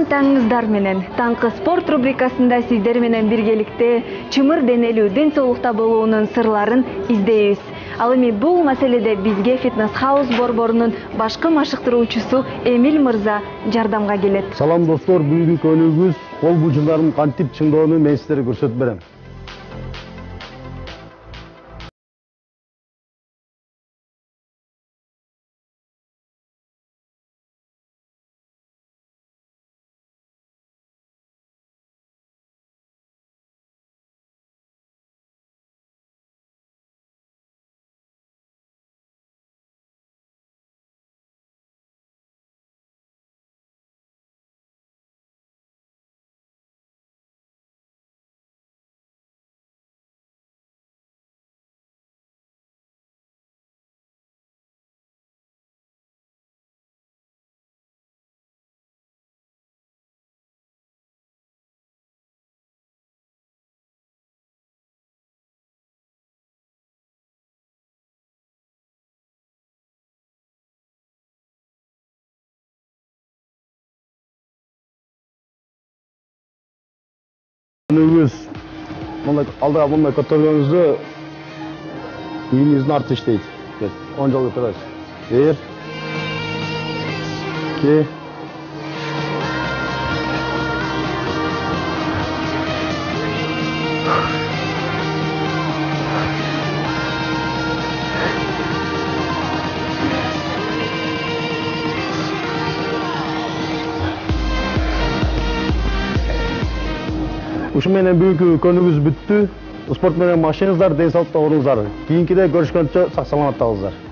Кутман таңыңыздар менен. Таңкы спорт рубрикасында сиздер менен биргеликте чымыр денелүү ден соолукта болуунун сырларын издейбиз. Ал эми бул маселеде бизге Фитнес Хаус борборунун башкы машыктыруучусу Эмил мырза жардамга келет. Салам достор, бүгүнкү көнүгүбүз кол бужуңдарымды кантип чыңдоону мен сиздерге көрсөтүп берем. Көнүгүбүз алдыга мындай көтөргөнүздө ийиңиздин арты иштейт. 10 жол көтөрөсүз. 1 2 Ушу менен бүгүнкү көнүгүүбүз бүттү. Спорт менен машыгыңыздар, ден соолукта болуңуздар. Кийинкиде көрүшкөнчө сак саламатта болуңуздар.